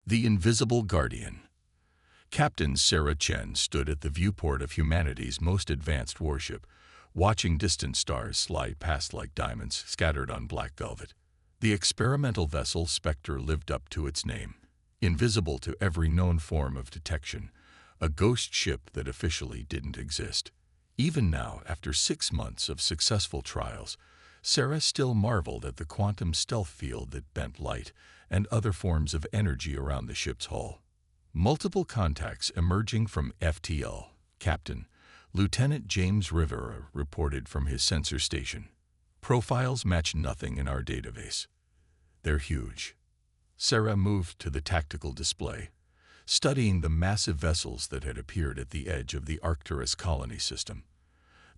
The Invisible Guardian. Captain Sarah Chen stood at the viewport of humanity's most advanced warship, watching distant stars slide past like diamonds scattered on black velvet. The experimental vessel Spectre lived up to its name, invisible to every known form of detection, a ghost ship that officially didn't exist. Even now, after 6 months of successful trials, Sarah still marveled at the quantum stealth field that bent light and other forms of energy around the ship's hull. Multiple contacts emerging from FTL, Captain Lieutenant James Rivera reported from his sensor station. Profiles match nothing in our database. They're huge. Sarah moved to the tactical display, studying the massive vessels that had appeared at the edge of the Arcturus colony system.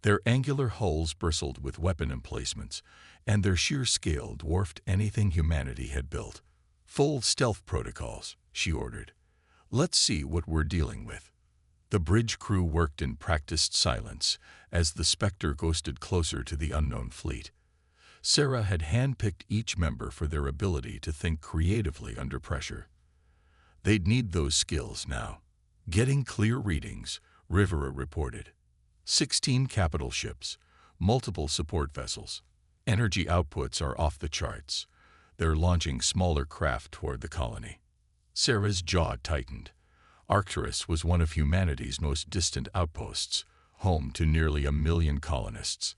Their angular hulls bristled with weapon emplacements, and their sheer scale dwarfed anything humanity had built. "Full stealth protocols," she ordered. "Let's see what we're dealing with." The bridge crew worked in practiced silence as the Spectre ghosted closer to the unknown fleet. Sarah had handpicked each member for their ability to think creatively under pressure. They'd need those skills now. "Getting clear readings," Rivera reported. 16 capital ships, multiple support vessels. Energy outputs are off the charts. They're launching smaller craft toward the colony. Sarah's jaw tightened. Arcturus was one of humanity's most distant outposts, home to nearly 1 million colonists.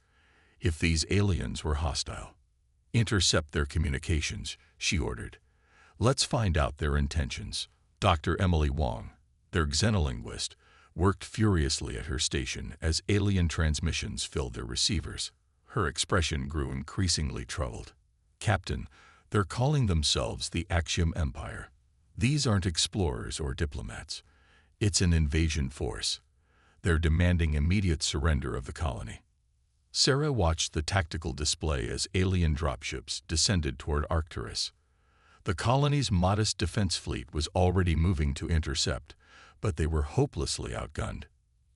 If these aliens were hostile, intercept their communications, she ordered. "Let's find out their intentions." Dr. Emily Wong, their xenolinguist, worked furiously at her station as alien transmissions filled their receivers. Her expression grew increasingly troubled. "Captain, they're calling themselves the Axiom Empire. These aren't explorers or diplomats. It's an invasion force. They're demanding immediate surrender of the colony." Sarah watched the tactical display as alien dropships descended toward Arcturus. The colony's modest defense fleet was already moving to intercept, but they were hopelessly outgunned.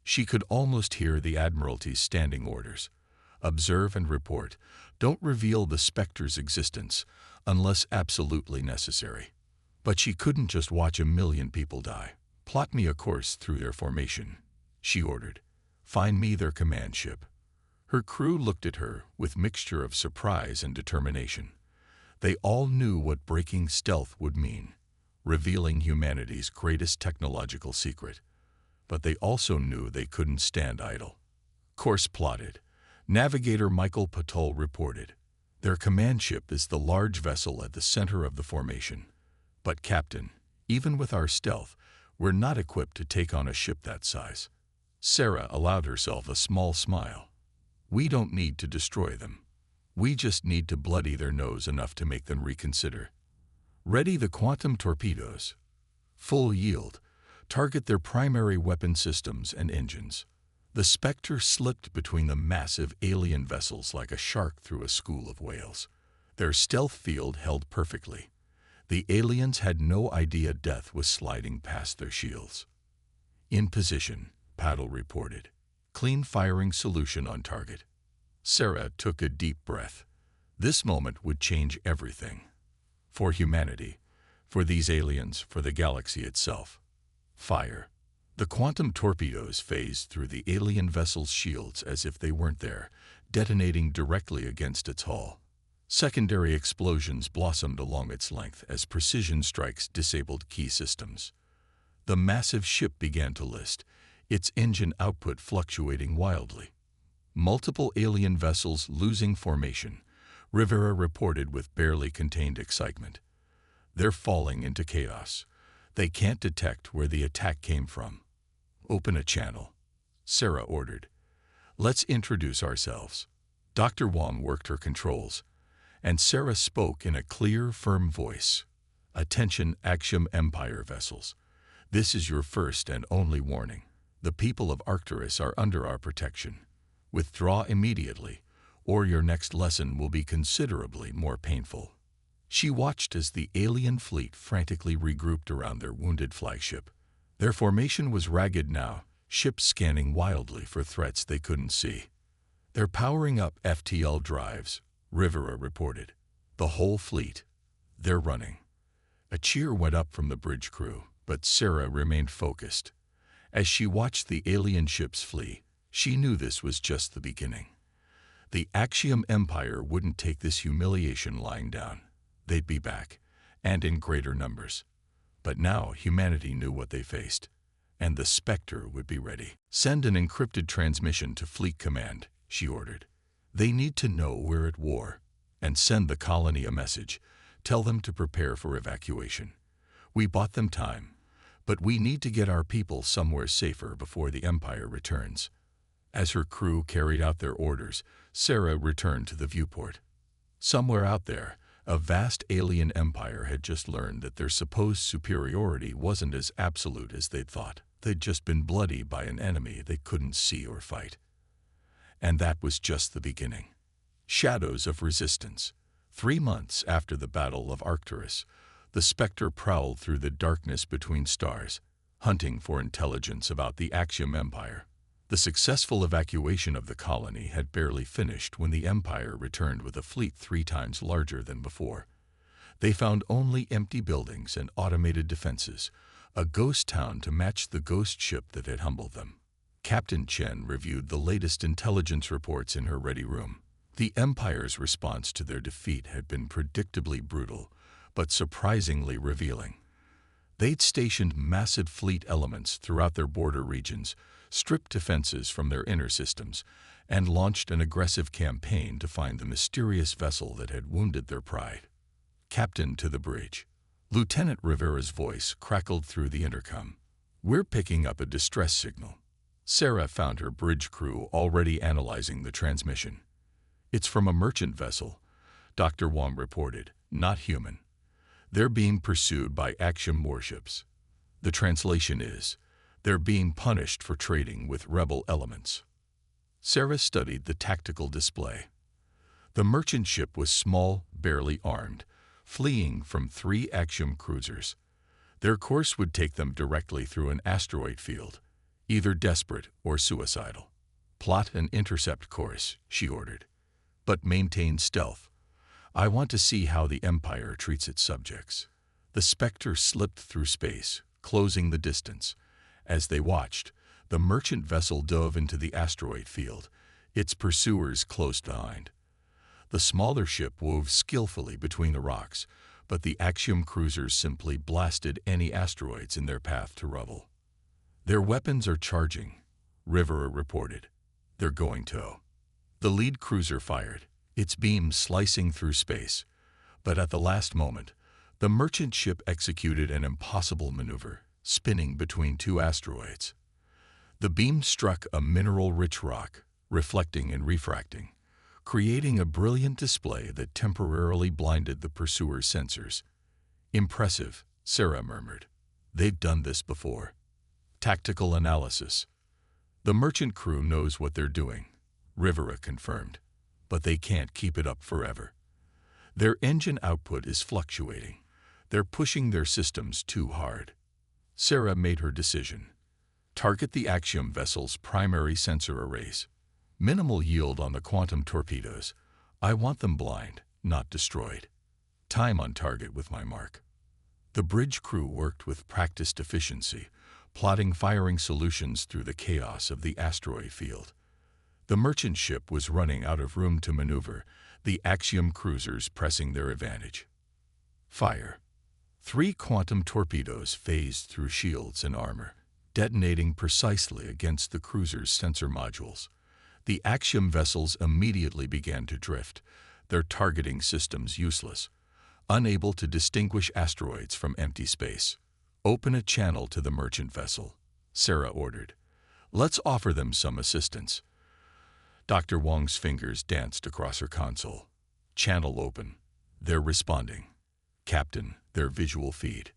She could almost hear the Admiralty's standing orders. "Observe and report. Don't reveal the Spectre's existence unless absolutely necessary." But she couldn't just watch 1 million people die. "Plot me a course through their formation," she ordered. "Find me their command ship." Her crew looked at her with mixture of surprise and determination. They all knew what breaking stealth would mean, revealing humanity's greatest technological secret. But they also knew they couldn't stand idle. "Course plotted," Navigator Michael Patol reported. "Their command ship is the large vessel at the center of the formation. But Captain, even with our stealth, we're not equipped to take on a ship that size." Sarah allowed herself a small smile. "We don't need to destroy them. We just need to bloody their nose enough to make them reconsider. Ready the quantum torpedoes. Full yield. Target their primary weapon systems and engines." The Spectre slipped between the massive alien vessels like a shark through a school of whales. Their stealth field held perfectly. The aliens had no idea death was sliding past their shields. "In position," Paddle reported. "Clean firing solution on target." Sarah took a deep breath. This moment would change everything. For humanity, for these aliens, for the galaxy itself. Fire. The quantum torpedoes phased through the alien vessel's shields as if they weren't there, detonating directly against its hull. Secondary explosions blossomed along its length as precision strikes disabled key systems. The massive ship began to list, its engine output fluctuating wildly. Multiple alien vessels losing formation, Rivera reported with barely contained excitement. "They're falling into chaos. They can't detect where the attack came from." "Open a channel," Sarah ordered. "Let's introduce ourselves." Dr. Wong worked her controls, and Sarah spoke in a clear, firm voice. "Attention, Axiom Empire vessels. This is your first and only warning. The people of Arcturus are under our protection. Withdraw immediately, or your next lesson will be considerably more painful." She watched as the alien fleet frantically regrouped around their wounded flagship. Their formation was ragged now, ships scanning wildly for threats they couldn't see. "They're powering up FTL drives," Rivera reported. "The whole fleet. They're running." A cheer went up from the bridge crew, but Sarah remained focused. As she watched the alien ships flee, she knew this was just the beginning. The Axiom Empire wouldn't take this humiliation lying down. They'd be back, and in greater numbers. But now humanity knew what they faced, and the Spectre would be ready. "Send an encrypted transmission to Fleet Command," she ordered. "They need to know we're at war. And send the colony a message. Tell them to prepare for evacuation. We bought them time, but we need to get our people somewhere safer before the Empire returns." As her crew carried out their orders, Sarah returned to the viewport. Somewhere out there, a vast alien empire had just learned that their supposed superiority wasn't as absolute as they'd thought. They'd just been bloodied by an enemy they couldn't see or fight. And that was just the beginning. Shadows of resistance. 3 months after the Battle of Arcturus, the Spectre prowled through the darkness between stars, hunting for intelligence about the Axiom Empire. The successful evacuation of the colony had barely finished when the Empire returned with a fleet 3 times larger than before. They found only empty buildings and automated defenses, a ghost town to match the ghost ship that had humbled them. Captain Chen reviewed the latest intelligence reports in her ready room. The Empire's response to their defeat had been predictably brutal, but surprisingly revealing. They'd stationed massive fleet elements throughout their border regions, stripped defenses from their inner systems, and launched an aggressive campaign to find the mysterious vessel that had wounded their pride. "Captain to the bridge." Lieutenant Rivera's voice crackled through the intercom. "We're picking up a distress signal." Sarah found her bridge crew already analyzing the transmission. "It's from a merchant vessel," Dr. Wong reported, "not human. They're being pursued by Axiom warships. The translation is, they're being punished for trading with rebel elements." Sarah studied the tactical display. The merchant ship was small, barely armed, fleeing from 3 Axiom cruisers. Their course would take them directly through an asteroid field, either desperate or suicidal. "Plot an intercept course," she ordered, "but maintain stealth. I want to see how the Empire treats its subjects." The Spectre slipped through space, closing the distance. As they watched, the merchant vessel dove into the asteroid field, its pursuers close behind. The smaller ship wove skillfully between the rocks, but the Axiom cruisers simply blasted any asteroids in their path to rubble. "Their weapons are charging," Rivera reported. "They're going to." The lead cruiser fired, its beams slicing through space, but at the last moment, the merchant ship executed an impossible maneuver, spinning between 2 asteroids. The beam struck a mineral-rich rock, reflecting and refracting, creating a brilliant display that temporarily blinded the pursuer's sensors. "Impressive," Sarah murmured. "They've done this before." Tactical analysis. "The merchant crew knows what they're doing," Rivera confirmed, "but they can't keep it up forever. Their engine output is fluctuating. They're pushing their systems too hard." Sarah made her decision. "Target the Axiom vessel's primary sensor arrays. Minimal yield on the quantum torpedoes. I want them blind, not destroyed. Time on target with my mark." The bridge crew worked with practiced efficiency, plotting firing solutions through the chaos of the asteroid field. The merchant ship was running out of room to maneuver, the Axiom cruisers pressing their advantage. Fire. 3 quantum torpedoes phased through shields and armor, detonating precisely against the cruiser's sensor modules. The Axiom vessels immediately began to drift, their targeting systems useless, unable to distinguish asteroids from empty space. "Open a channel to the merchant vessel," Sarah ordered. "Let's offer them some assistance." Dr. Wong's fingers danced across her console. "Channel open. They're responding. Captain, their visual feed.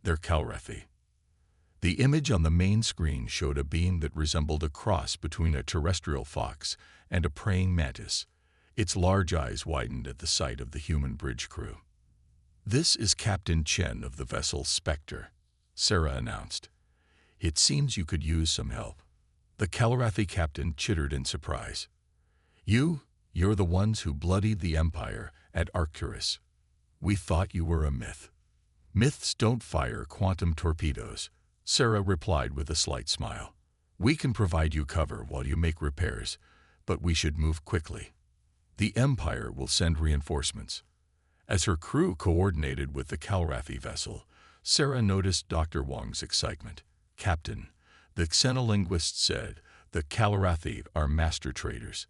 They're Calrethi." The image on the main screen showed a being that resembled a cross between a terrestrial fox and a praying mantis. Its large eyes widened at the sight of the human bridge crew. "This is Captain Chen of the vessel Spectre," Sarah announced. "It seems you could use some help." The Calrethi captain chittered in surprise. You're the ones who bloodied the Empire at Arcturus. We thought you were a myth." Myths don't fire quantum torpedoes, Sarah replied with a slight smile. We can provide you cover while you make repairs, but we should move quickly. The Empire will send reinforcements. As her crew coordinated with the Galactic vessel, Sarah noticed Dr. Wong's excitement. Captain, the xenolinguist said, the Galactic are master traders.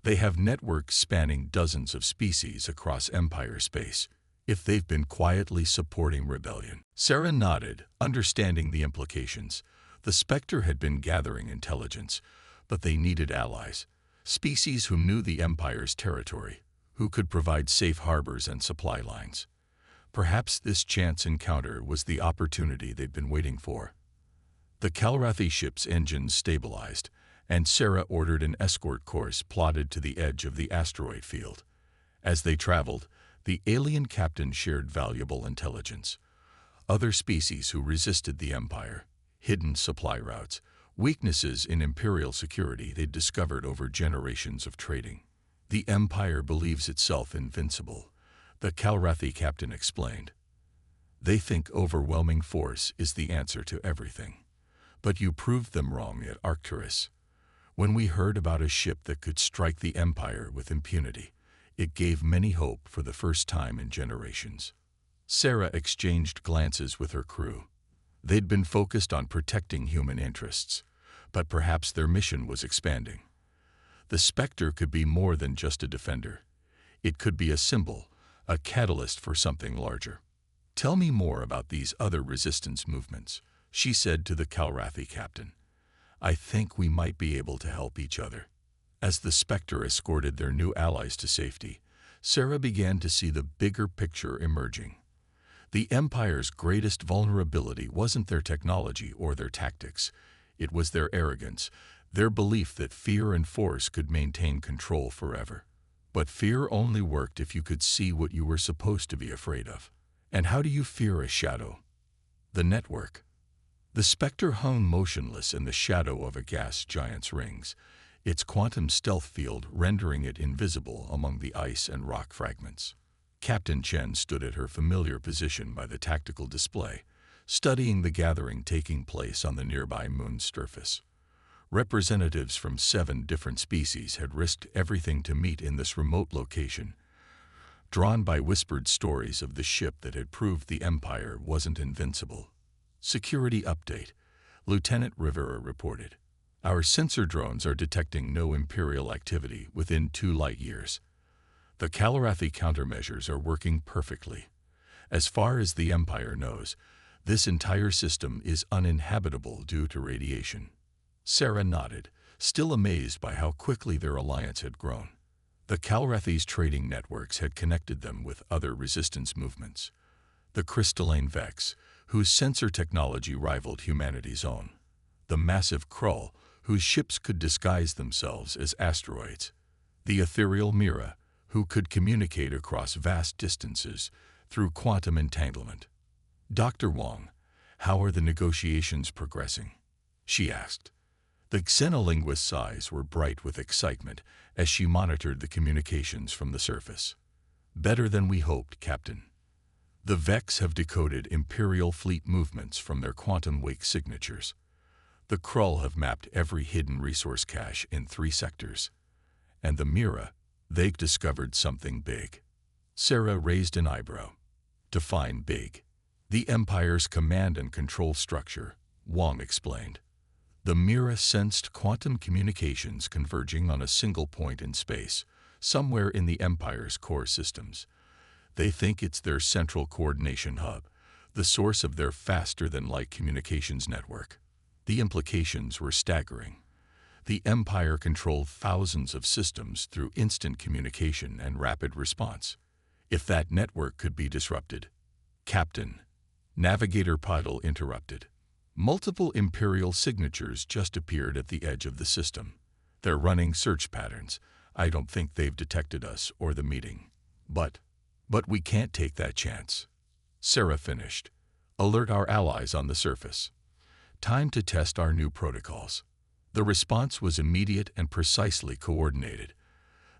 They have networks spanning dozens of species across Empire space. If they've been quietly supporting rebellion. Sarah nodded, understanding the implications. The Spectre had been gathering intelligence, but they needed allies. Species who knew the Empire's territory, who could provide safe harbors and supply lines. Perhaps this chance encounter was the opportunity they'd been waiting for. The Galactic ship's engines stabilized, and Sarah ordered an escort course plotted to the edge of the asteroid field. As they traveled, the alien captain shared valuable intelligence. Other species who resisted the Empire, hidden supply routes, weaknesses in Imperial security they'd discovered over generations of trading. The Empire believes itself invincible, the Galactic captain explained. They think overwhelming force is the answer to everything. But you proved them wrong at Arcturus. When we heard about a ship that could strike the Empire with impunity, it gave many hope for the first time in generations. Sarah exchanged glances with her crew. They'd been focused on protecting human interests, but perhaps their mission was expanding. The Spectre could be more than just a defender. It could be a symbol, a catalyst for something larger. Tell me more about these other resistance movements, she said to the Galactic captain. I think we might be able to help each other. As the Spectre escorted their new allies to safety, Sarah began to see the bigger picture emerging. The Empire's greatest vulnerability wasn't their technology or their tactics. It was their arrogance, their belief that fear and force could maintain control forever. But fear only worked if you could see what you were supposed to be afraid of. And how do you fear a shadow? The network. The Spectre hung motionless in the shadow of a gas giant's rings, its quantum stealth field rendering it invisible among the ice and rock fragments. Captain Chen stood at her familiar position by the tactical display, studying the gathering taking place on the nearby moon's surface. Representatives from 7 different species had risked everything to meet in this remote location, drawn by whispered stories of the ship that had proved the Empire wasn't invincible. Security update, Lieutenant Rivera reported. Our sensor drones are detecting no Imperial activity within 2 light years. The Galactic countermeasures are working perfectly. As far as the Empire knows, this entire system is uninhabitable due to radiation. Sarah nodded, still amazed by how quickly their alliance had grown. The Galactic's trading networks had connected them with other resistance movements. The crystalline Vex, whose sensor technology rivaled humanity's own. The massive Krull, whose ships could disguise themselves as asteroids. The ethereal Mira, who could communicate across vast distances through quantum entanglement. Dr. Wong, how are the negotiations progressing? She asked. The xenolinguist's eyes were bright with excitement as she monitored the communications from the surface. Better than we hoped, Captain. The Vex have decoded Imperial fleet movements from their quantum wake signatures. The Krull have mapped every hidden resource cache in 3 sectors. And the Mira, they've discovered something big. Sarah raised an eyebrow. Define big. The Empire's command and control structure, Wong explained. The Mira sensed quantum communications converging on a single point in space, somewhere in the Empire's core systems. They think it's their central coordination hub, the source of their faster-than-light communications network. The implications were staggering. The Empire controlled thousands of systems through instant communication and rapid response. If that network could be disrupted. Captain, Navigator Pidal interrupted. Multiple Imperial signatures just appeared at the edge of the system. They're running search patterns. I don't think they've detected us or the meeting. But we can't take that chance. Sarah finished. Alert our allies on the surface. Time to test our new protocols. The response was immediate and precisely coordinated.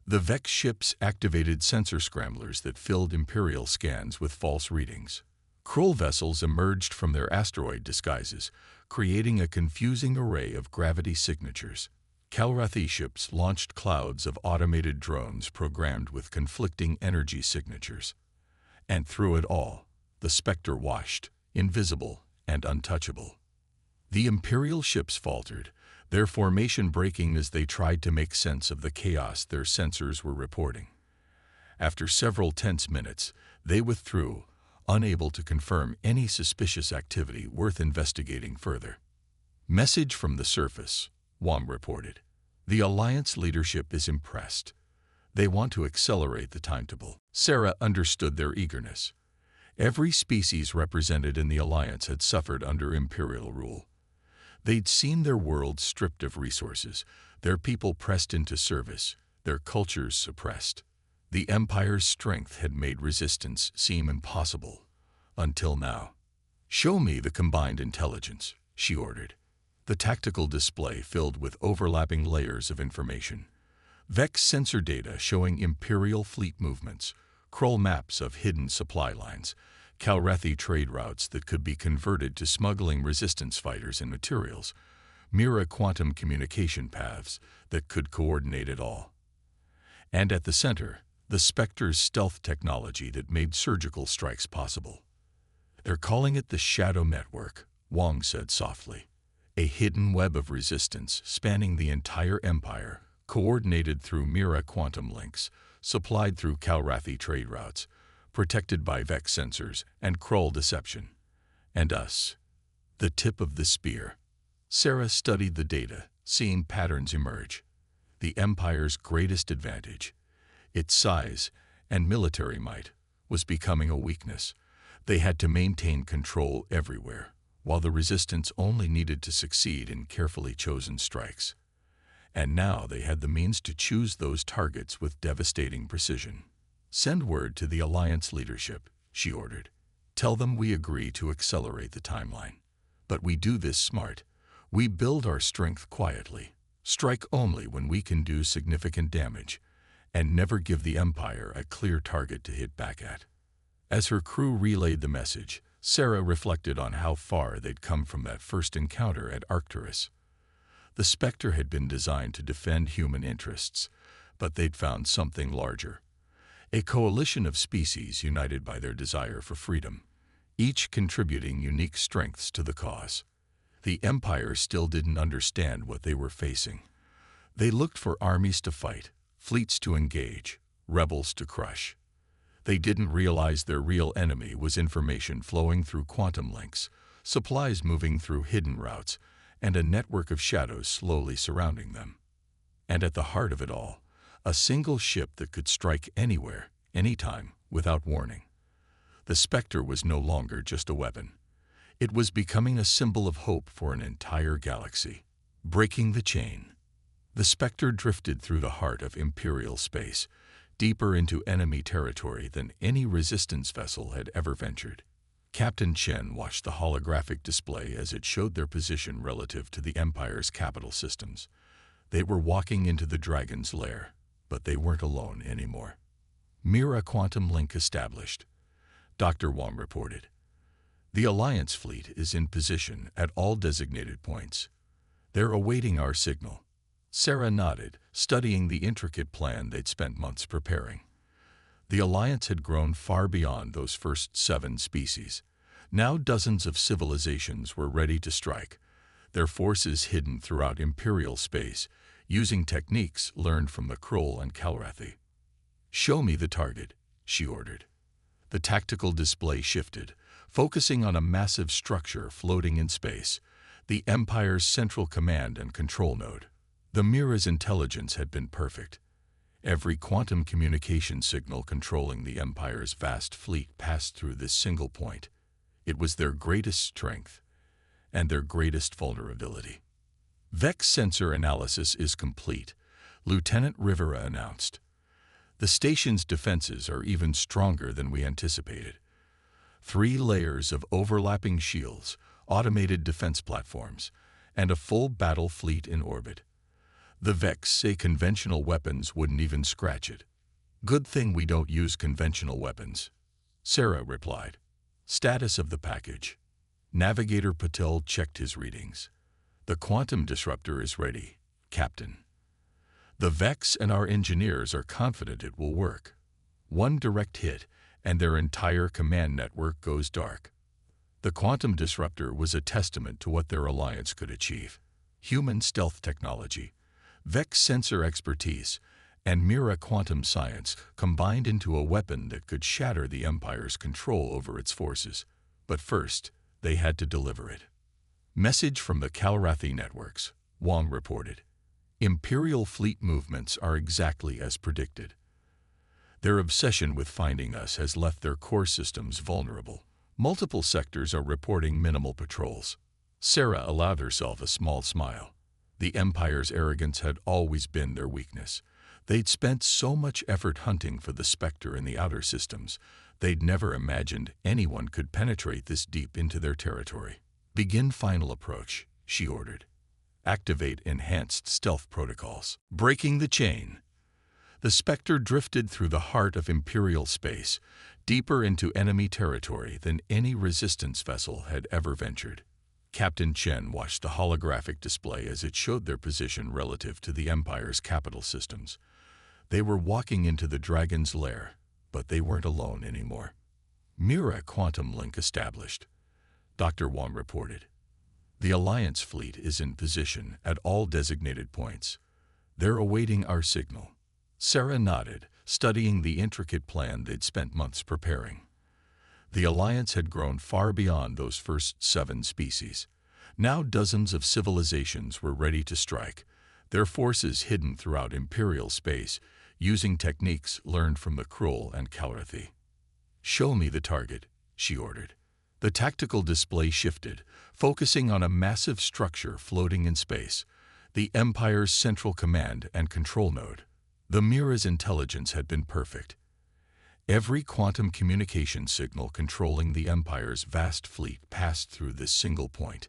The Vex ships activated sensor scramblers that filled Imperial scans with false readings. Krull vessels emerged from their asteroid disguises, creating a confusing array of gravity signatures. Galactic ships launched clouds of automated drones programmed with conflicting energy signatures. And through it all, the Spectre watched, invisible and untouchable. The Imperial ships faltered, their formation breaking as they tried to make sense of the chaos their sensors were reporting. After several tense minutes, they withdrew, unable to confirm any suspicious activity worth investigating further. Message from the surface, Wong reported. The Alliance leadership is impressed. They want to accelerate the timetable. Sarah understood their eagerness. Every species represented in the Alliance had suffered under Imperial rule. They'd seen their world stripped of resources, their people pressed into service, their cultures suppressed. The Empire's strength had made resistance seem impossible. Until now. "Show me the combined intelligence," she ordered. The tactical display filled with overlapping layers of information. Vex sensor data showing Imperial fleet movements, Krull maps of hidden supply lines, Galactic trade routes that could be converted to smuggling resistance fighters and materials, Mira quantum communication paths that could coordinate it all. And at the center, the Spectre's stealth technology that made surgical strikes possible. "They're calling it the Shadow Network," Wong said softly. "A hidden web of resistance spanning the entire Empire, coordinated through Mira quantum links, supplied through Galactic trade routes, protected by Vex sensors and Krull deception. And us. The tip of the spear." Sarah studied the data, seeing patterns emerge. The Empire's greatest advantage, its size and military might, was becoming a weakness. They had to maintain control everywhere, while the resistance only needed to succeed in carefully chosen strikes. And now they had the means to choose those targets with devastating precision. "Send word to the Alliance leadership," she ordered. "Tell them we agree to accelerate the timeline. But we do this smart. We build our strength quietly, strike only when we can do significant damage, and never give the Empire a clear target to hit back at." As her crew relayed the message, Sarah reflected on how far they'd come from that first encounter at Arcturus. The Spectre had been designed to defend human interests, but they'd found something larger. A coalition of species united by their desire for freedom, each contributing unique strengths to the cause. The Empire still didn't understand what they were facing. They looked for armies to fight, fleets to engage, rebels to crush. They didn't realize their real enemy was information flowing through quantum links, supplies moving through hidden routes, and a network of shadows slowly surrounding them. And at the heart of it all, a single ship that could strike anywhere, anytime, without warning. The Spectre was no longer just a weapon. It was becoming a symbol of hope for an entire galaxy. Breaking the chain. The Spectre drifted through the heart of Imperial space, deeper into enemy territory than any resistance vessel had ever ventured. Captain Chen watched the holographic display as it showed their position relative to the Empire's capital systems. They were walking into the Dragon's lair, but they weren't alone anymore. "Mira quantum link established," Dr. Wong reported. "The Alliance fleet is in position at all designated points. They're awaiting our signal." Sarah nodded, studying the intricate plan they'd spent months preparing. The Alliance had grown far beyond those first 7 species. Now dozens of civilizations were ready to strike, their forces hidden throughout Imperial space, using techniques learned from the Krull and Galactic. "Show me the target," she ordered. The tactical display shifted, focusing on a massive structure floating in space, the Empire's central command and control node. The Mira's intelligence had been perfect. Every quantum communication signal controlling the Empire's vast fleet passed through this single point. It was their greatest strength and their greatest vulnerability. "Vex sensor analysis is complete," Lieutenant Rivera announced. "The station's defenses are even stronger than we anticipated. 3 layers of overlapping shields, automated defense platforms, and a full battle fleet in orbit. The Vex say conventional weapons wouldn't even scratch it." "Good thing we don't use conventional weapons," Sarah replied. Status of the package. Navigator Patel checked his readings. The quantum disruptor is ready, Captain. The Vex and our engineers are confident it will work. One direct hit, and their entire command network goes dark. The quantum disruptor was a testament to what their alliance could achieve. Human stealth technology, Vex sensor expertise, and Mira quantum science combined into a weapon that could shatter the Empire's control over its forces. But first, they had to deliver it. Message from the Calrathi networks, Wong reported. Imperial fleet movements are exactly as predicted. Their obsession with finding us has left their core systems vulnerable. Multiple sectors are reporting minimal patrols. Sarah allowed herself a small smile. The Empire's arrogance had always been their weakness. They'd spent so much effort hunting for the Spectre in the outer systems, they'd never imagined anyone could penetrate this deep into their territory. Begin final approach, she ordered. Activate enhanced stealth protocols. Breaking the chain. The Spectre drifted through the heart of Imperial space, deeper into enemy territory than any resistance vessel had ever ventured. Captain Chen watched the holographic display as it showed their position relative to the Empire's capital systems. They were walking into the Dragon's lair, but they weren't alone anymore. Mira quantum link established, Dr. Wong reported. The Alliance fleet is in position at all designated points. They're awaiting our signal. Sarah nodded, studying the intricate plan they'd spent months preparing. The Alliance had grown far beyond those first 7 species. Now dozens of civilizations were ready to strike, their forces hidden throughout Imperial space, using techniques learned from the Krull and Calrathi. Show me the target, she ordered. The tactical display shifted, focusing on a massive structure floating in space, the Empire's central command and control node. The Mira's intelligence had been perfect. Every quantum communication signal controlling the Empire's vast fleet passed through this single point.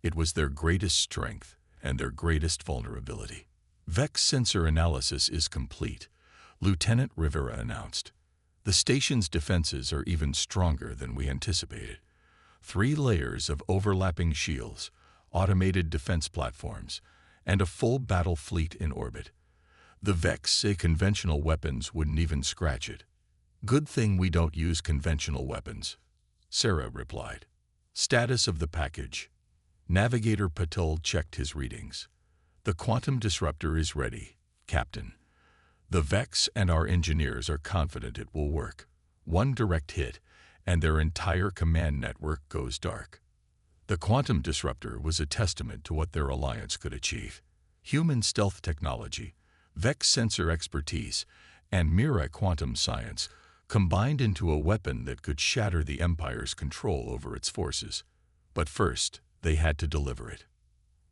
It was their greatest strength and their greatest vulnerability. Vex sensor analysis is complete, Lieutenant Rivera announced. The station's defenses are even stronger than we anticipated. 3 layers of overlapping shields, automated defense platforms, and a full battle fleet in orbit. The Vex say conventional weapons wouldn't even scratch it. Good thing we don't use conventional weapons, Sarah replied. Status of the package. Navigator Patel checked his readings. The quantum disruptor is ready, Captain. The Vex and our engineers are confident it will work. One direct hit, and their entire command network goes dark. The quantum disruptor was a testament to what their alliance could achieve. Human stealth technology, Vex sensor expertise, and Mira quantum science combined into a weapon that could shatter the Empire's control over its forces. But first, they had to deliver it.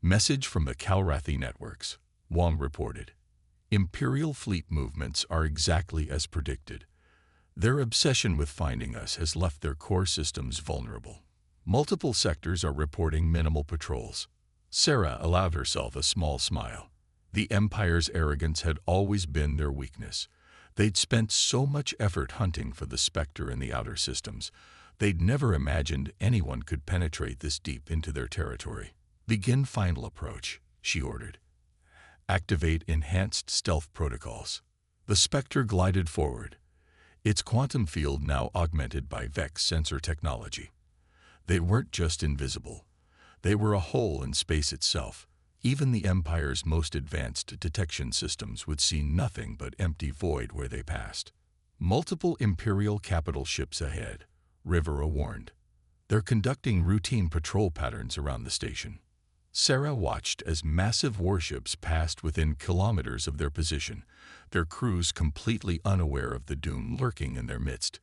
Message from the Calrathi networks, Wong reported. Imperial fleet movements are exactly as predicted. Their obsession with finding us has left their core systems vulnerable. Multiple sectors are reporting minimal patrols. Sarah allowed herself a small smile. The Empire's arrogance had always been their weakness. They'd spent so much effort hunting for the Spectre in the outer systems, they'd never imagined anyone could penetrate this deep into their territory. Begin final approach, she ordered. Activate enhanced stealth protocols. The Spectre glided forward, its quantum field now augmented by Vex sensor technology. They weren't just invisible. They were a hole in space itself. Even the Empire's most advanced detection systems would see nothing but empty void where they passed. Multiple Imperial capital ships ahead, Rivera warned. They're conducting routine patrol patterns around the station. Sarah watched as massive warships passed within kilometers of their position, their crews completely unaware of the doom lurking in their midst.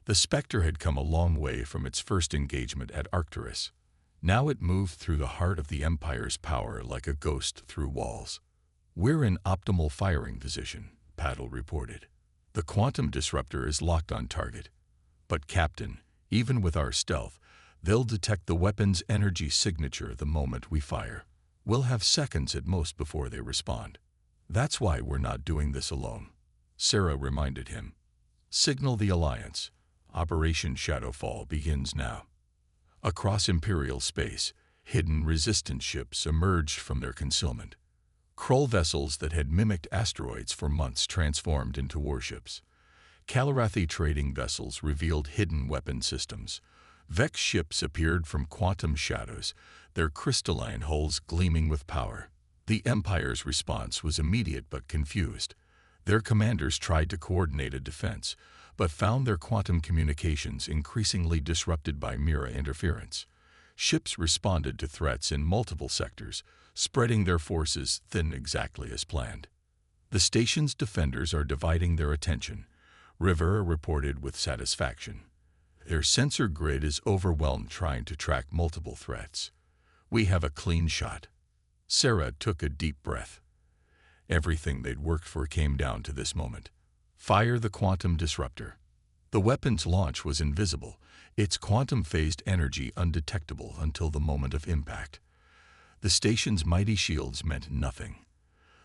The Spectre had come a long way from its first engagement at Arcturus. Now it moved through the heart of the Empire's power like a ghost through walls. We're in optimal firing position, Paddle reported. The quantum disruptor is locked on target. But Captain, even with our stealth, they'll detect the weapon's energy signature the moment we fire. We'll have seconds at most before they respond. That's why we're not doing this alone, Sarah reminded him. Signal the Alliance. Operation Shadowfall begins now. Across Imperial space, hidden resistance ships emerged from their concealment. Krull vessels that had mimicked asteroids for months transformed into warships. Calarathi trading vessels revealed hidden weapon systems. Vex ships appeared from quantum shadows, their crystalline hulls gleaming with power. The Empire's response was immediate but confused. Their commanders tried to coordinate a defense, but found their quantum communications increasingly disrupted by Mira interference. Ships responded to threats in multiple sectors, spreading their forces thin exactly as planned. The station's defenders are dividing their attention, Rivera reported with satisfaction. Their sensor grid is overwhelmed trying to track multiple threats. We have a clean shot. Sarah took a deep breath. Everything they'd worked for came down to this moment. Fire the quantum disruptor. The weapon's launch was invisible, its quantum-phased energy undetectable until the moment of impact. The station's mighty shields meant nothing.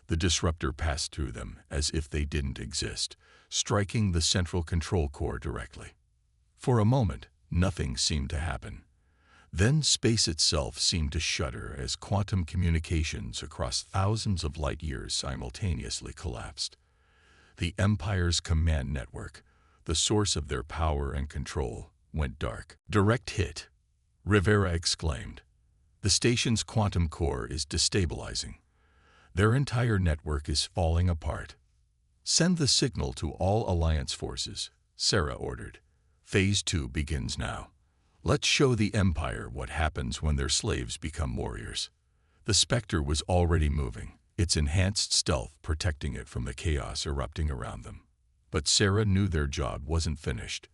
The disruptor passed through them as if they didn't exist, striking the central control core directly. For a moment, nothing seemed to happen. Then space itself seemed to shudder as quantum communications across thousands of light years simultaneously collapsed. The Empire's command network, the source of their power and control, went dark. Direct hit, Rivera exclaimed. The station's quantum core is destabilizing. Their entire network is falling apart. Send the signal to all Alliance forces, Sarah ordered. Phase 2 begins now. Let's show the Empire what happens when their slaves become warriors. The Spectre was already moving, its enhanced stealth protecting it from the chaos erupting around them. But Sarah knew their job wasn't finished.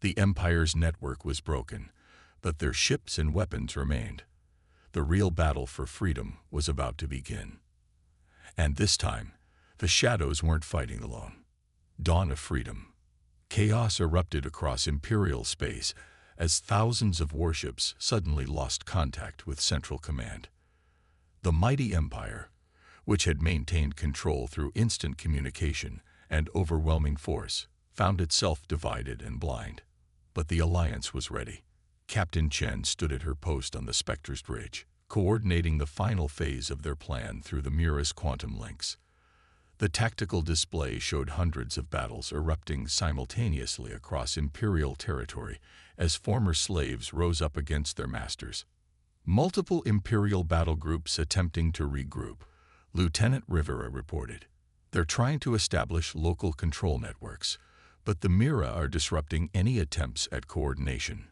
The Empire's network was broken, but their ships and weapons remained. The real battle for freedom was about to begin. And this time, the shadows weren't fighting alone. Dawn of freedom. Chaos erupted across Imperial space as thousands of warships suddenly lost contact with Central Command. The mighty Empire, which had maintained control through instant communication and overwhelming force, found itself divided and blind. But the Alliance was ready. Captain Chen stood at her post on the Spectre's bridge, coordinating the final phase of their plan through the Mira's quantum links. The tactical display showed hundreds of battles erupting simultaneously across Imperial territory as former slaves rose up against their masters. Multiple Imperial battle groups attempting to regroup, Lieutenant Rivera reported. They're trying to establish local control networks, but the Mira are disrupting any attempts at coordination.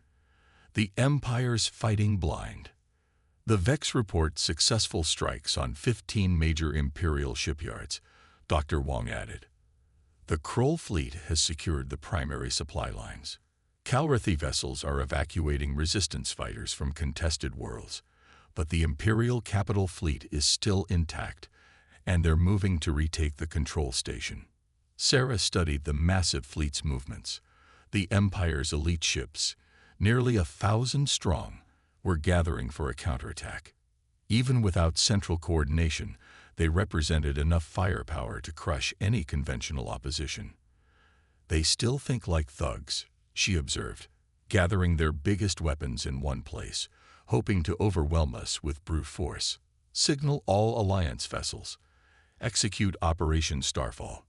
The Empire's fighting blind. The Vex reports successful strikes on 15 major Imperial shipyards, Dr. Wong added. The Krull fleet has secured the primary supply lines. Calarathi vessels are evacuating resistance fighters from contested worlds, but the Imperial capital fleet is still intact, and they're moving to retake the control station. Sarah studied the massive fleet's movements. The Empire's elite ships, nearly 1,000 strong, were gathering for a counterattack. Even without central coordination, they represented enough firepower to crush any conventional opposition. They still think like thugs, she observed, gathering their biggest weapons in one place, hoping to overwhelm us with brute force. Signal all Alliance vessels. Execute Operation Starfall.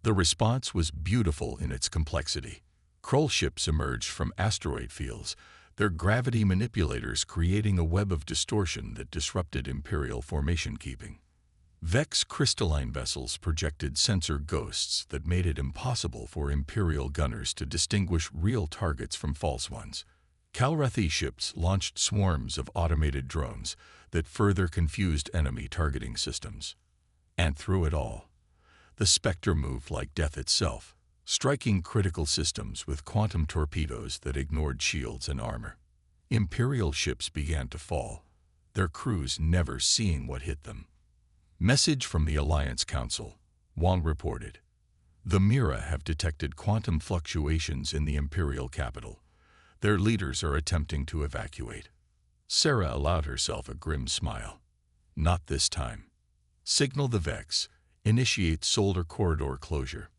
The response was beautiful in its complexity. Krull ships emerged from asteroid fields, their gravity manipulators creating a web of distortion that disrupted Imperial formation keeping. Vex crystalline vessels projected sensor ghosts that made it impossible for Imperial gunners to distinguish real targets from false ones. Calarathi ships launched swarms of automated drones that further confused enemy targeting systems. And through it all, the Spectre moved like death itself, striking critical systems with quantum torpedoes that ignored shields and armor. Imperial ships began to fall, their crews never seeing what hit them. Message from the Alliance Council, Wong reported. The Mira have detected quantum fluctuations in the Imperial capital. Their leaders are attempting to evacuate. Sarah allowed herself a grim smile. Not this time. Signal the Vex. Initiate solar corridor closure.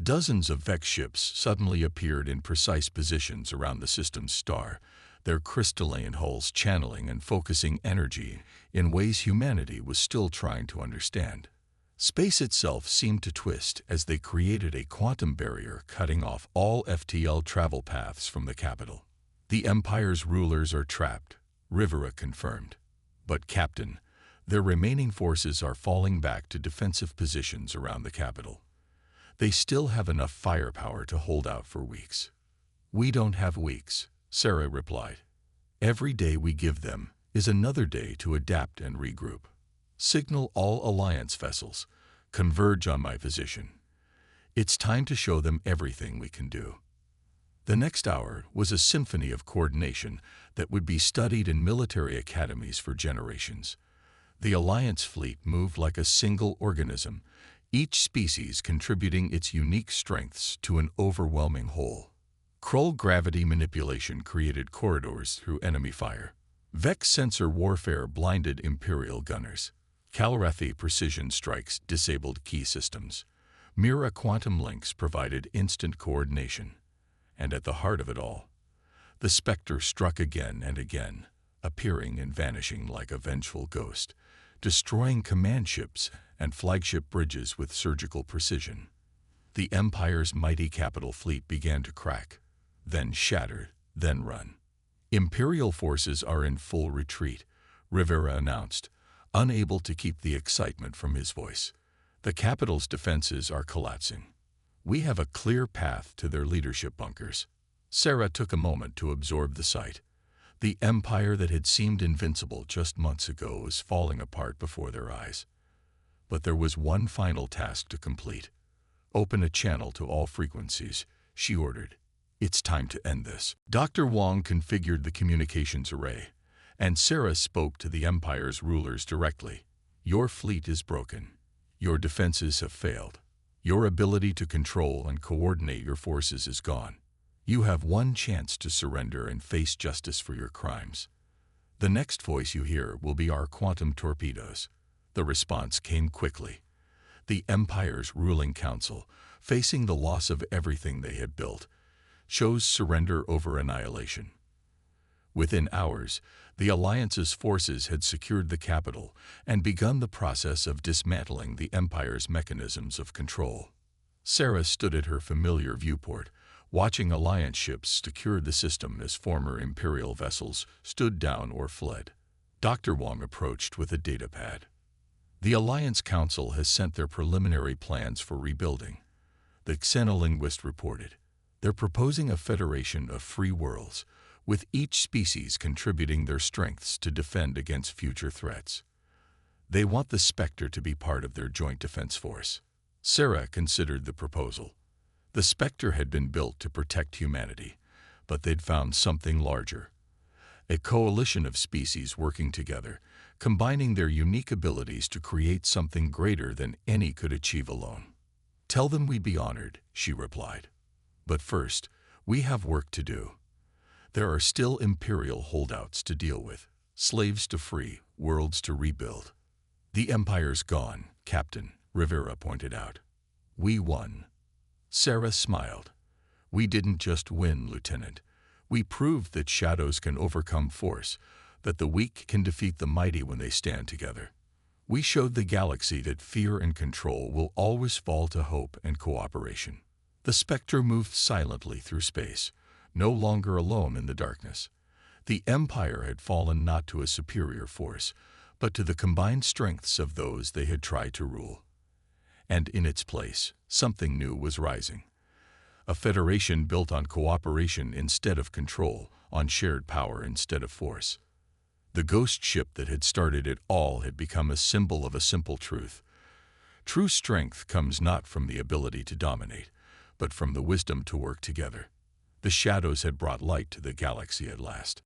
Dozens of Vex ships suddenly appeared in precise positions around the system's star, their crystalline hulls channeling and focusing energy in ways humanity was still trying to understand. Space itself seemed to twist as they created a quantum barrier cutting off all FTL travel paths from the capital. The Empire's rulers are trapped, Rivera confirmed. But Captain, their remaining forces are falling back to defensive positions around the capital. They still have enough firepower to hold out for weeks. We don't have weeks, Sarah replied. Every day we give them is another day to adapt and regroup. Signal all Alliance vessels. Converge on my position. It's time to show them everything we can do. The next hour was a symphony of coordination that would be studied in military academies for generations. The Alliance fleet moved like a single organism, each species contributing its unique strengths to an overwhelming whole. Krull gravity manipulation created corridors through enemy fire. Vex sensor warfare blinded Imperial gunners. Calrathi precision strikes disabled key systems. Mira quantum links provided instant coordination. And at the heart of it all, the Spectre struck again and again, appearing and vanishing like a vengeful ghost, destroying command ships and flagship bridges with surgical precision. The Empire's mighty capital fleet began to crack, then shatter, then run. Imperial forces are in full retreat, Rivera announced, unable to keep the excitement from his voice. The capital's defenses are collapsing. We have a clear path to their leadership bunkers. Sarah took a moment to absorb the sight. The empire that had seemed invincible just months ago was falling apart before their eyes. But there was one final task to complete. Open a channel to all frequencies, she ordered. It's time to end this. Dr. Wong configured the communications array, and Sarah spoke to the Empire's rulers directly. Your fleet is broken. Your defenses have failed. Your ability to control and coordinate your forces is gone. You have one chance to surrender and face justice for your crimes. The next voice you hear will be our quantum torpedoes. The response came quickly. The Empire's ruling council, facing the loss of everything they had built, chose surrender over annihilation. Within hours, the Alliance's forces had secured the capital and begun the process of dismantling the Empire's mechanisms of control. Sarah stood at her familiar viewport, watching Alliance ships secure the system as former Imperial vessels stood down or fled. Dr. Wong approached with a datapad. The Alliance Council has sent their preliminary plans for rebuilding. The xenolinguist reported. They're proposing a federation of free worlds, with each species contributing their strengths to defend against future threats. They want the Spectre to be part of their joint defense force. Sarah considered the proposal. The Spectre had been built to protect humanity, but they'd found something larger. A coalition of species working together, combining their unique abilities to create something greater than any could achieve alone. Tell them we'd be honored, she replied. But first, we have work to do. There are still Imperial holdouts to deal with, slaves to free, worlds to rebuild. The Empire's gone, Captain, Rivera pointed out. We won. Sarah smiled. We didn't just win, Lieutenant. We proved that shadows can overcome force, that the weak can defeat the mighty when they stand together. We showed the galaxy that fear and control will always fall to hope and cooperation. The Spectre moved silently through space, no longer alone in the darkness. The Empire had fallen not to a superior force, but to the combined strengths of those they had tried to rule. And in its place, something new was rising. A federation built on cooperation instead of control, on shared power instead of force. The ghost ship that had started it all had become a symbol of a simple truth. True strength comes not from the ability to dominate, but from the wisdom to work together. The shadows had brought light to the galaxy at last.